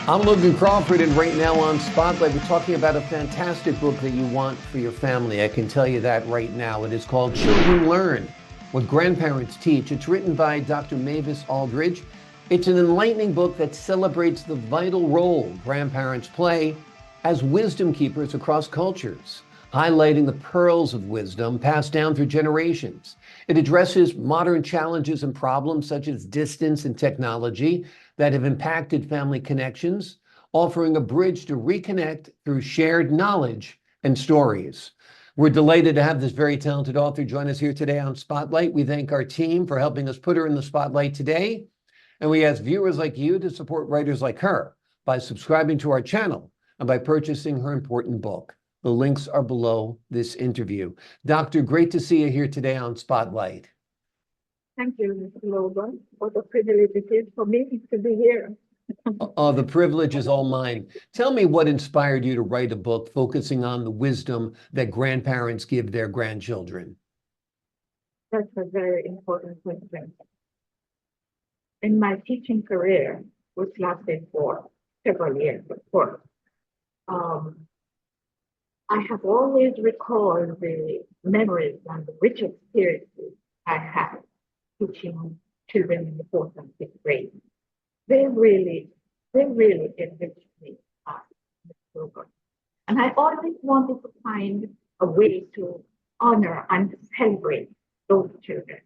I'm Logan Crawford, and right now on Spotlight, we're talking about a fantastic book that you want for your family. I can tell you that right now. It is called Children Learn, What Grandparents Teach. It's written by Dr. Mavis Aldridge. It's an enlightening book that celebrates the vital role grandparents play as wisdom keepers across cultures, highlighting the pearls of wisdom passed down through generations. It addresses modern challenges and problems such as distance and technology that have impacted family connections, offering a bridge to reconnect through shared knowledge and stories. We're delighted to have this very talented author join us here today on Spotlight. We thank our team for helping us put her in the spotlight today. And we ask viewers like you to support writers like her by subscribing to our channel and by purchasing her important book. The links are below this interview. Doctor, great to see you here today on Spotlight. Thank you, Mr. Logan. What a privilege it is for me to be here. Oh, the privilege is all mine. Tell me what inspired you to write a book focusing on the wisdom that grandparents give their grandchildren. That's a very important question. In my teaching career, which lasted for several years, of course, I have always recalled the memories and the rich experiences I had teaching children in the fourth and fifth grade. They really enriched me in this program. And I always wanted to find a way to honor and celebrate those children.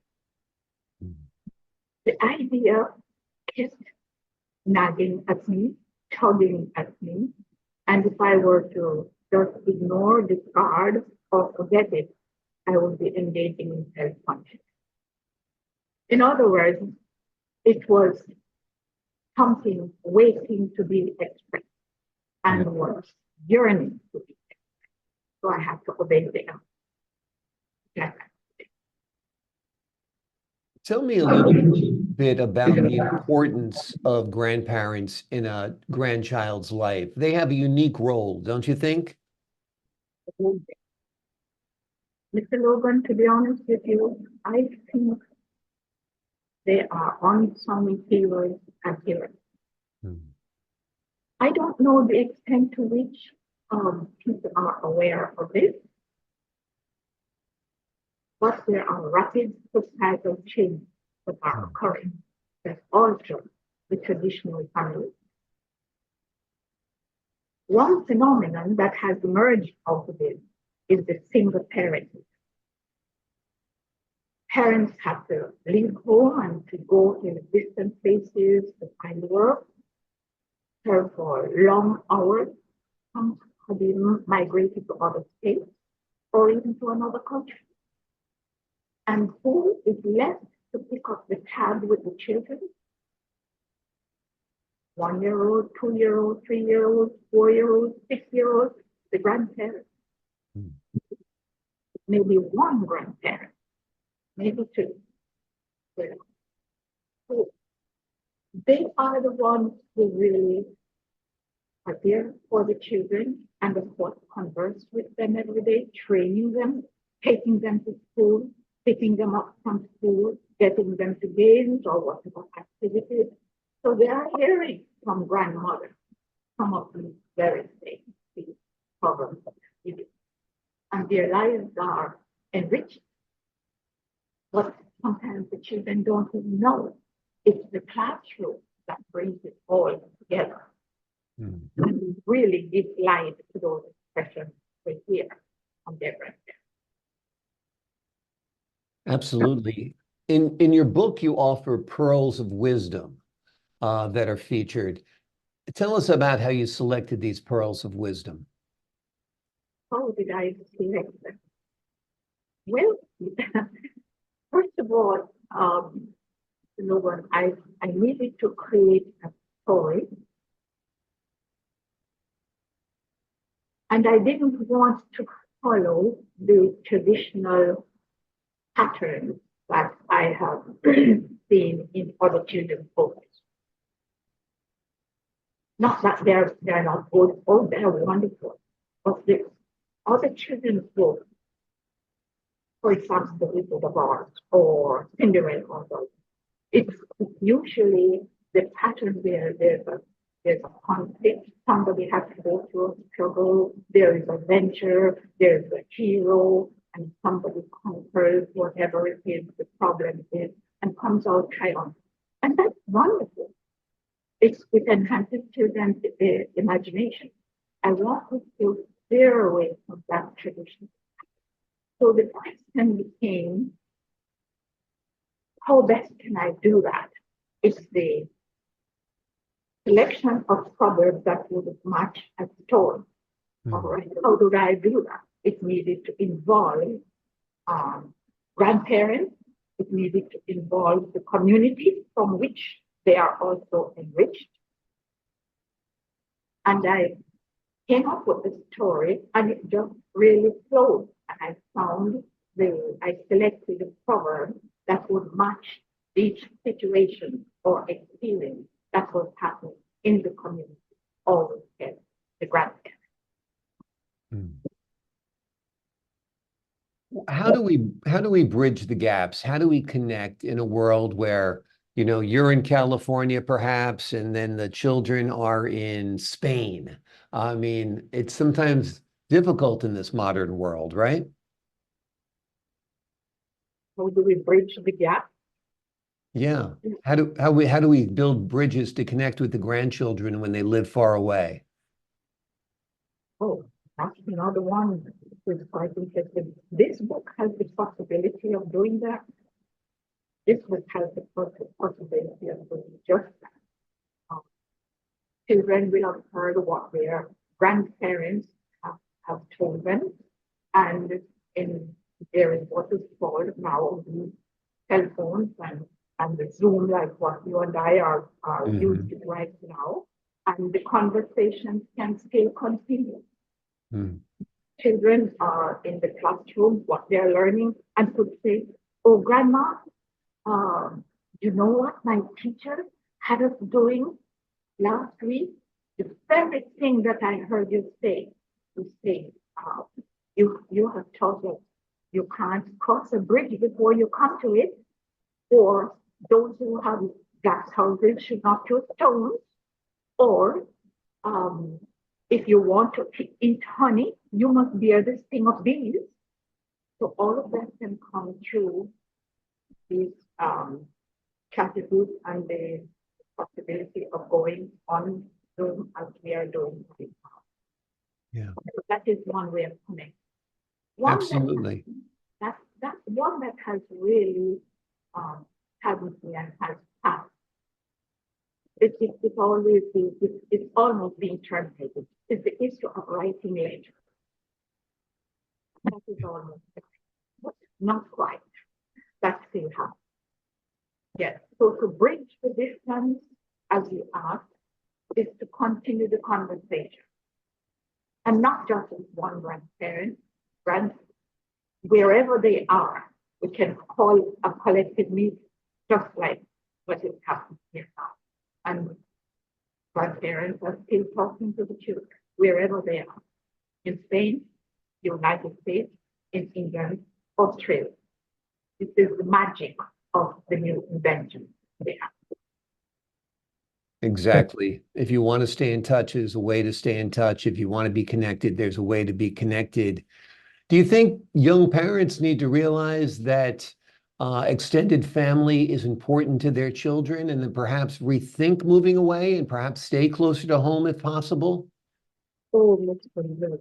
The idea kept nagging at me, tugging at me, and if I were to just ignore, discard, or forget it, I would be engaging in self-punishment. In other words, it was something waiting to be expressed and was yearning to be expressed. So I had to obey them. Yeah. Tell me a little bit about the importance of grandparents in a grandchild's life. They have a unique role, don't you think? Mr. Logan, to be honest with you, I think they are unsung heroes and heroes. I don't know the extent to which people are aware of this, but there are rapid societal changes that are occurring that alter the traditional family. One phenomenon that has emerged out of this is the single parenting. Parents have to leave home and to go to distant places to find work, serve for long hours, some have even migrated to other states or even to another country. And who is left to pick up the tab with the children? 1-year-old, 2-year-old, 3-year-old, 4-year-old, 6-year-old, the grandparents. Maybe one grandparent, maybe two. So they are the ones who really are there for the children and of course converse with them every day, training them, taking them to school, picking them up from school, getting them to games or whatever activities. So they are hearing from grandmother some of these very things, these problems, and their lives are enriched. But sometimes the children don't even know it's the classroom that brings it all together. And really gives light to those expressions we hear from their grandparents. Absolutely. In your book, you offer pearls of wisdom that are featured. Tell us about how you selected these pearls of wisdom. How did I select them? Well, first of all, Logan, I needed to create a story. And I didn't want to follow the traditional patterns that I have seen in other children's books. Not that they're not good or they're wonderful, but the other children's books, for example, The Wizard of Oz or Cinderella, it's usually the pattern where there's a there's a conflict, somebody has to go through a struggle, there is a venture, there's a hero, and somebody conquers whatever it is, the problem is, and comes out triumphant. And that's wonderful. It enhances children's imagination. I want us to steer away from that tradition. So the question became, how best can I do that? It's the selection of proverbs that would match a story. All right, how do I do that? It needed to involve grandparents. It needed to involve the community from which they are also enriched. And I came up with the story, and it just really flowed. And I selected a proverb that would match each situation or experience that was happening in the community, always the grandparents. How do we bridge the gaps? How do we connect in a world where, you're in California perhaps, and then the children are in Spain? I mean, it's sometimes difficult in this modern world, right? How do we bridge the gap? Yeah. How do we build bridges to connect with the grandchildren when they live far away? Oh, that's another one that is quite interesting. This book has the possibility of doing that. This book has the possibility of doing just that. Children will have heard what their grandparents have told them, and there is what is called now the cell phones and the Zoom, like what you and I are using right now, and the conversations can still continue. Children are in the classroom, what they're learning, and could say, "Oh, grandma, you know what my teacher had us doing last week? The very thing that I heard you say, you have taught us you can't cross a bridge before you come to it, or those who have glass houses should not throw stones, or if you want to eat honey, you must bear the sting of bees." So all of that can come through these categories and the possibility of going on Zoom as we are doing right now. Yeah. So that is one way of connecting. Absolutely. That's one that has really helped me and has passed. It's almost being terminated. It's the issue of writing letters. That is almost, but not quite. That still happens. Yes. So to bridge the distance, as you asked, is to continue the conversation. And not just with one grandparent, wherever they are, we can call a collective meeting, just like what is happening here now. And grandparents are still talking to the children, wherever they are. In Spain, United States, in England, Australia. This is the magic of the new invention they have. Exactly. If you want to stay in touch, there's a way to stay in touch. If you want to be connected, there's a way to be connected. Do you think young parents need to realize that extended family is important to their children, and then perhaps rethink moving away and perhaps stay closer to home if possible? Oh, Mr. Logan,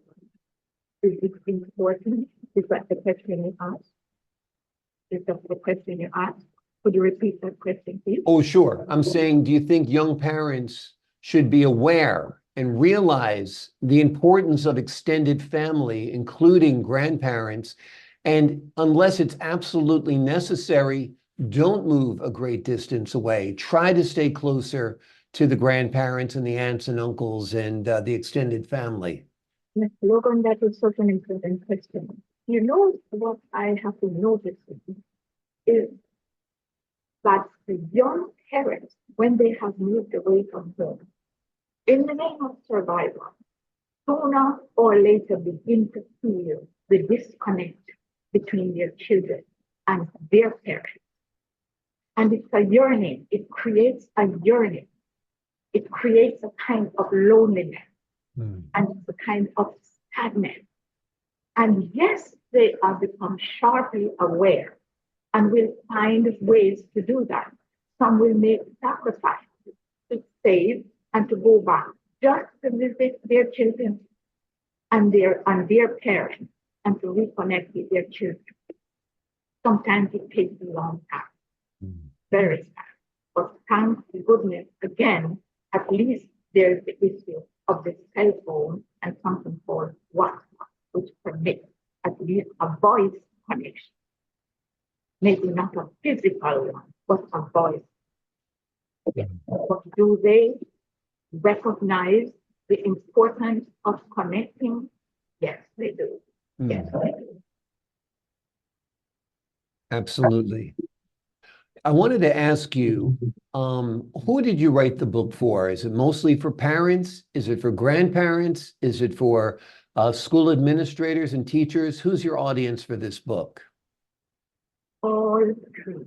is it important? Is that the question you asked? Is that the question you asked? Could you repeat that question, please? Oh, sure. I'm saying, do you think young parents should be aware and realize the importance of extended family, including grandparents, and unless it's absolutely necessary, don't move a great distance away. Try to stay closer to the grandparents and the aunts and uncles and the extended family? Mr. Logan, that is such an important question. You know what I have to notice is that the young parents, when they have moved away from home, in the name of survival, sooner or later begin to feel the disconnect between their children and their parents. And it's a yearning, it creates a yearning it creates a kind of loneliness Mm. and a kind of sadness. And yes, they are become sharply aware and will find ways to do that. Some will make sacrifices to save and to go back just to visit their children and their parents and to reconnect with their children. Sometimes it takes a long time, very sad. But thank goodness, again, at least there's the issue of the cell phone and something called WhatsApp, which permits at least a voice connection. Maybe not a physical one, but a voice. But do they recognize the importance of connecting? Yes, they do. Yes, they do. Absolutely. I wanted to ask you, who did you write the book for? Is it mostly for parents? Is it for grandparents? Is it for school administrators and teachers? Who's your audience for this book? All three.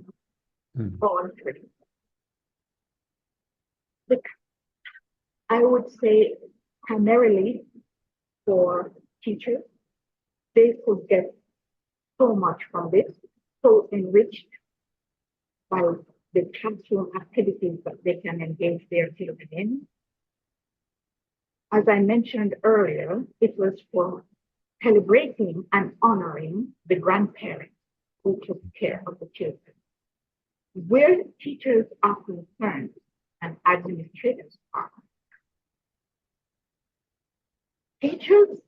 All three. Look, I would say primarily for teachers, they could get so much from this, so enriched by the classroom activities that they can engage their children in. As I mentioned earlier, it was for celebrating and honoring the grandparents who took care of the children. Where teachers are concerned and administrators are, teachers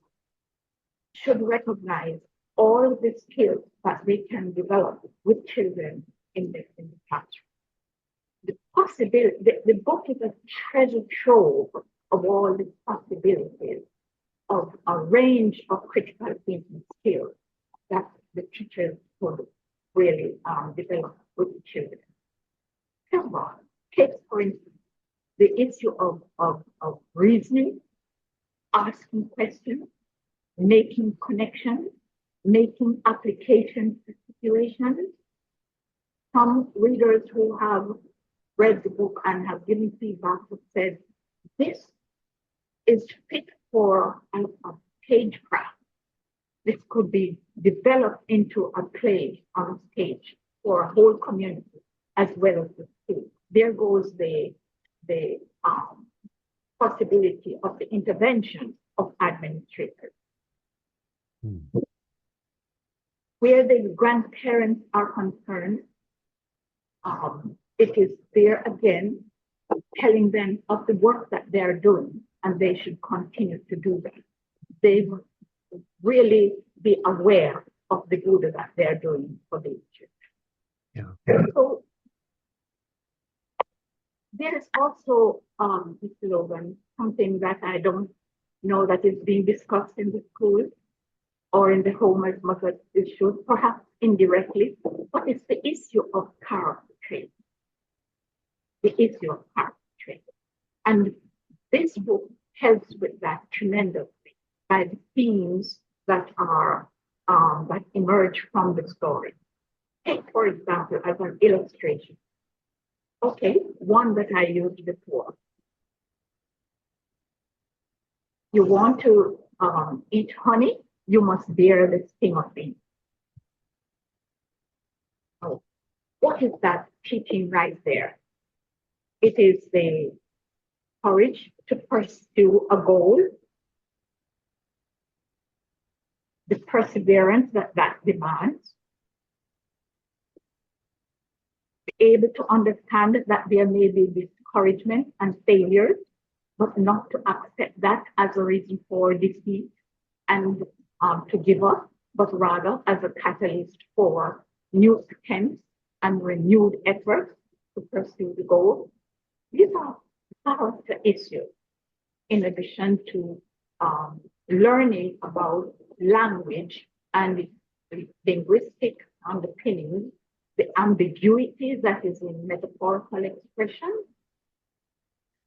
should recognize all the skills that they can develop with children in the classroom. The possibility, the book is a treasure trove of all the possibilities of a range of critical thinking skills that the teachers could really develop with the children. Come on, take for instance the issue of reasoning, asking questions, making connections, making applications to situations. Some readers who have read the book and have given feedback have said, this is fit for a page craft. This could be developed into a play on a stage for a whole community as well as the school. There goes the possibility of the intervention of administrators. Where the grandparents are concerned, it is there again telling them of the work that they're doing, and they should continue to do that. They will really be aware of the good that they're doing for the children. Yeah. So there is also, Mr. Logan, something that I don't know that is being discussed in the school or in the home as much as it should, perhaps indirectly, but it's the issue of character traits. The issue of character traits. And this book helps with that tremendously by the themes that are that emerge from the story. Take, for example, as an illustration. Okay, one that I used before. You want to eat honey, you must bear the sting of it. Oh, what is that teaching right there? It is the courage to pursue a goal, the perseverance that demands, be able to understand that there may be discouragement and failures, but not to accept that as a reason for defeat and to give up, but rather as a catalyst for new attempts and renewed efforts to pursue the goal. These are character issues, in addition to learning about language and the linguistic underpinnings, the ambiguity that is in metaphorical expression,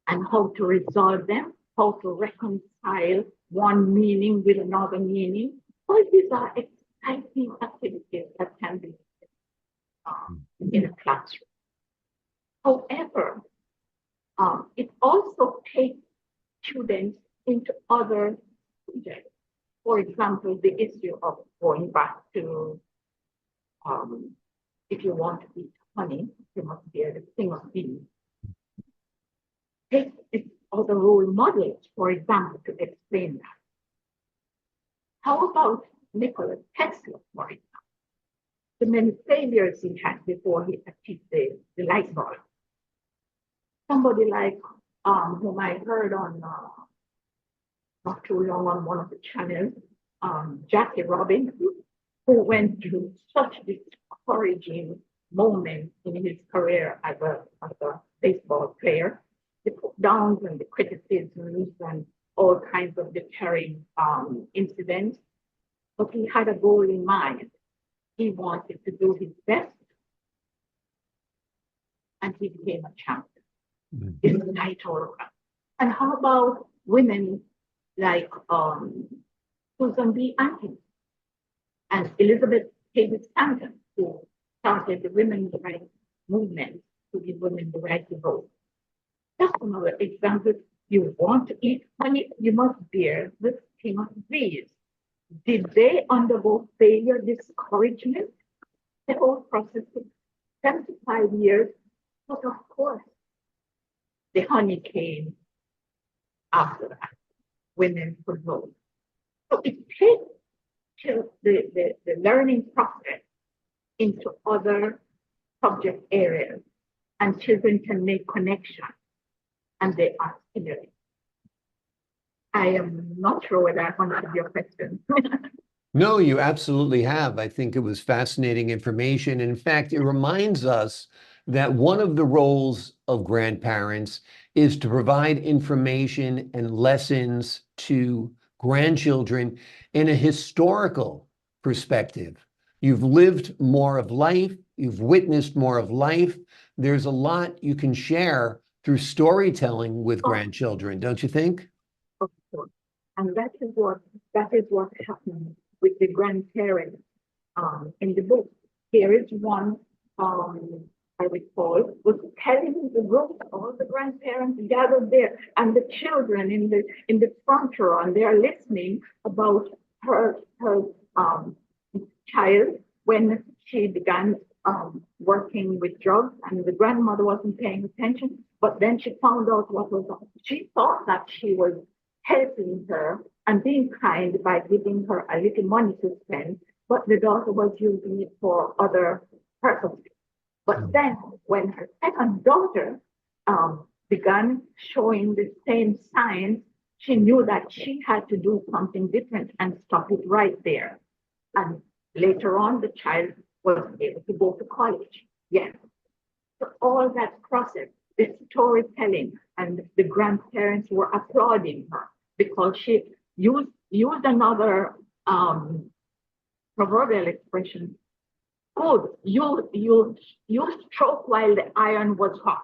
and how to resolve them, how to reconcile one meaning with another meaning. All these are exciting activities that can be in a classroom. However, It also takes students into other subjects. For example, the issue of going back to if you want to eat honey, you must be the king of bees. Take other role models, for example, to explain that. How about Nikola Tesla, for example? The many failures he had before he achieved the light bulb. Somebody like whom I heard on not too long on one of the channels, Jackie Robinson, who went through such discouraging moments in his career as a baseball player, the put downs and the criticisms and all kinds of deterring incidents. But he had a goal in mind. He wanted to do his best, and he became a champion. It's a night all around. And how about women like Susan B. Anthony and Elizabeth Cady Stanton, who started the women's rights movement to give women the right to vote? That's another example. You want to eat honey, you must bear the sting of bees. Did they undergo failure, discouragement? The whole process took 75 years, but of course, the honey came after that. Women could vote. So it takes the learning process into other subject areas, and children can make connections, and they are stimulated. I am not sure whether I answered your question. No, you absolutely have. I think it was fascinating information. In fact, it reminds us that one of the roles of grandparents is to provide information and lessons to grandchildren in a historical perspective. You've lived more of life, you've witnessed more of life. There's a lot you can share through storytelling with grandchildren, don't you think? Of course. And that is what happened with the grandparents in the book. Here is one I recall was telling the group, all the grandparents gathered there, and the children in the front row, and they are listening about her child when she began working with drugs, and the grandmother wasn't paying attention. But then she found out what was on. She thought that she was helping her and being kind by giving her a little money to spend, but the daughter was using it for other purposes. But then when her second daughter began showing the same signs, she knew that she had to do something different and stop it right there. And later on, the child was able to go to college. Yes. So all that process, the storytelling, and the grandparents were applauding her because she used another proverbial expression. Good, you stroke while the iron was hot.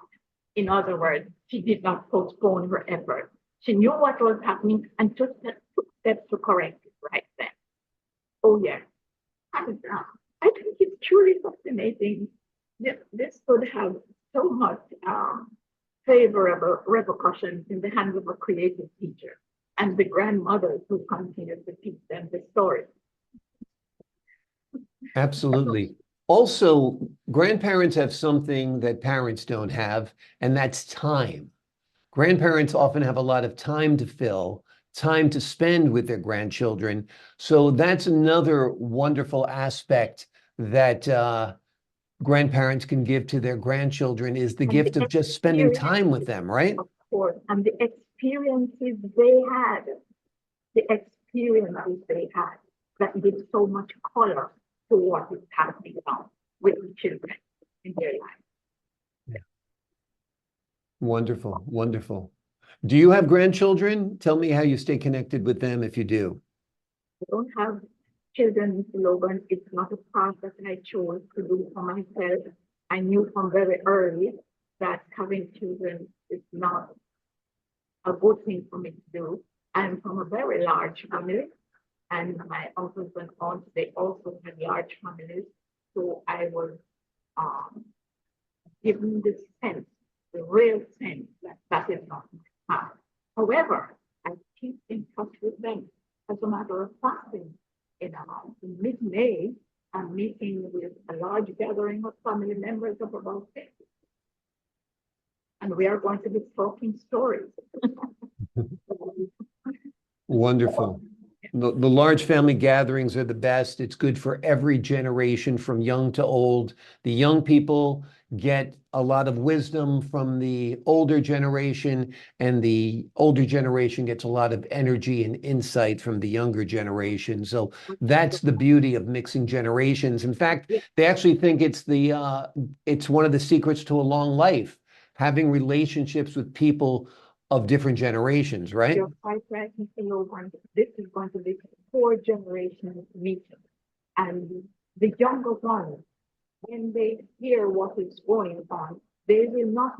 In other words, she did not postpone her effort. She knew what was happening and took steps to correct it right then. Oh yeah, and I think it's truly fascinating. This could have so much favorable repercussions in the hands of a creative teacher and the grandmothers who continue to teach them the story. Absolutely. Also, grandparents have something that parents don't have, and that's time. Grandparents often have a lot of time to fill, time to spend with their grandchildren. So that's another wonderful aspect that grandparents can give to their grandchildren is the gift of just spending time with them, right? Of course, and the experiences they had that give so much color to what is happening now with the children in their life. Yeah. Wonderful, wonderful. Do you have grandchildren? Tell me how you stay connected with them if you do. I don't have children, Logan. It's not a path that I chose to do for myself. I knew from very early that having children is not a good thing for me to do. I'm from a very large family, and my uncles and aunts, they also had large families. So I was given the sense real sense that that is not my path. However, I keep in touch with them. As a matter of fact, in mid-May, I'm meeting with a large gathering of family members of about 50. And we are going to be talking stories. Wonderful. The large family gatherings are the best. It's good for every generation from young to old. The young people get a lot of wisdom from the older generation, and the older generation gets a lot of energy and insight from the younger generation. So that's the beauty of mixing generations. In fact, they actually think it's one of the secrets to a long life, having relationships with people of different generations, right? You're quite right, Mr. Logan. This is going to be 4 generations meeting. And the younger ones, when they hear what is going on, they will not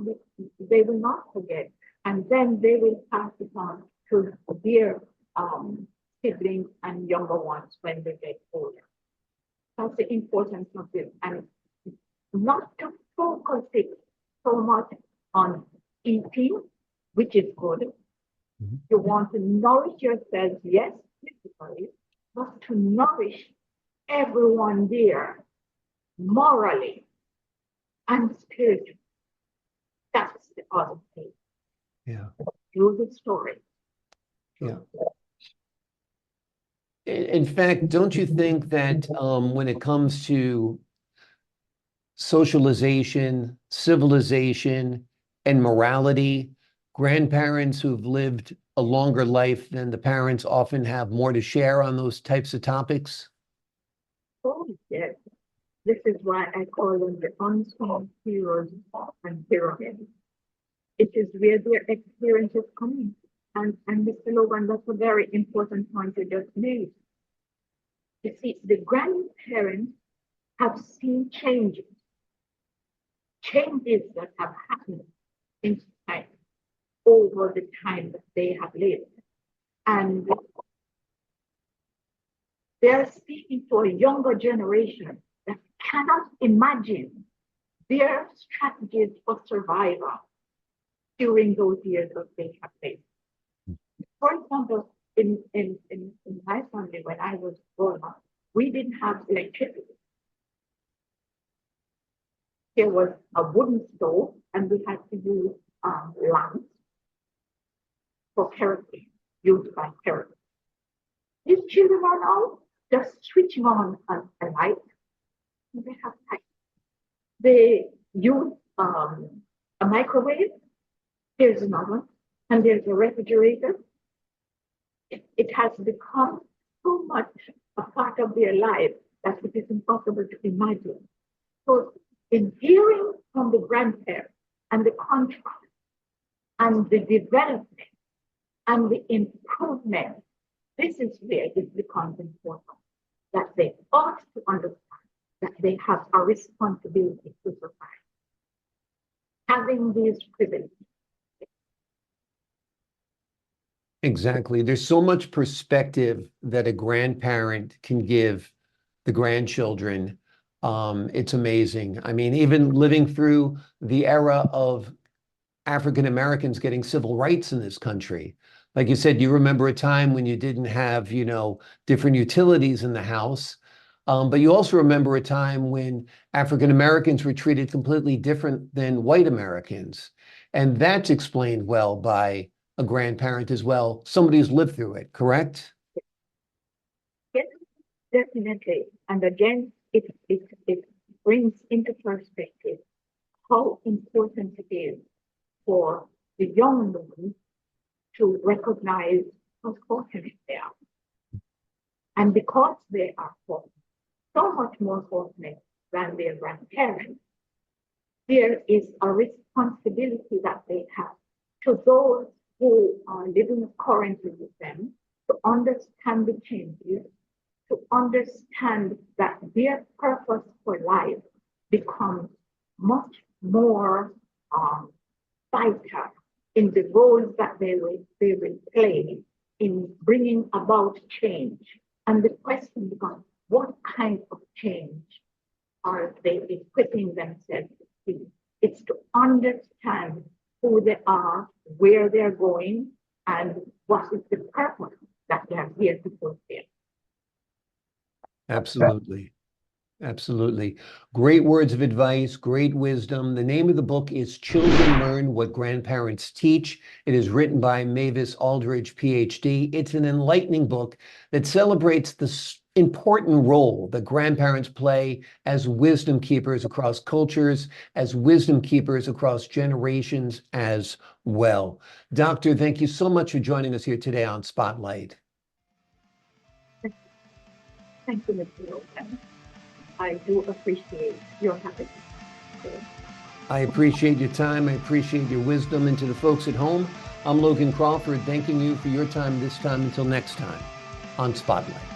forget. And then they will pass it on to their siblings and younger ones when they get older. That's the importance of this. And not to focus it so much on eating, which is good. Mhm. You want to nourish yourself, yes, physically, but to nourish everyone there morally and spiritually. That's the other thing. Yeah. Through the story. Yeah. In fact, don't you think that when it comes to socialization, civilization, and morality, grandparents who've lived a longer life than the parents often have more to share on those types of topics? Oh, yes. This is why I call them the unsung heroes and heroines. It is where their experience is coming. And Mr. Logan, that's a very important point you just made. You see, the grandparents have seen changes that have happened in society over the time that they have lived. And they're speaking to a younger generation that cannot imagine their strategies for survival during those years that they have faced. For example, in my family, when I was growing up, we didn't have electricity. There was a wooden stove, and we had to use lamps for kerosene, used by kerosene. These children are now just switching on a light, and they have light. They use a microwave. There's an oven, and there's a refrigerator. It has become so much a part of their life that it is impossible to imagine. So, in hearing from the grandparents and the contrast and the development and the improvement, this is where it becomes important that they ought to understand that they have a responsibility to society. Having these privileges. Exactly. There's so much perspective that a grandparent can give the grandchildren. It's amazing. I mean, even living through the era of African Americans getting civil rights in this country. Like you said, you remember a time when you didn't have, different utilities in the house. But you also remember a time when African Americans were treated completely different than white Americans. And that's explained well by a grandparent as well, somebody who's lived through it, correct? Yes, definitely. And again, it brings into perspective how important it is for the young ones to recognize how fortunate they are. And because they are fortunate, so much more fortunate than their grandparents, there is a responsibility that they have to those who are living currently with them to understand the changes, to understand that their purpose for life becomes much more vital in the roles that they will play in bringing about change. And the question becomes, what kind of change are they equipping themselves to see It's to understand who they are, where they're going, and what is the purpose that they're here to fulfill. Absolutely. Absolutely. Great words of advice, great wisdom. The name of the book is Children Learn What Grandparents Teach. It is written by Mavis Aldridge, Ph.D. It's an enlightening book that celebrates the important role that grandparents play as wisdom keepers across cultures, as wisdom keepers across generations as well. Doctor, thank you so much for joining us here today on Spotlight. Thank you, Mr. Logan. I do appreciate your having me. I appreciate your time. I appreciate your wisdom. And to the folks at home, I'm Logan Crawford, thanking you for your time this time. Until next time on Spotlight.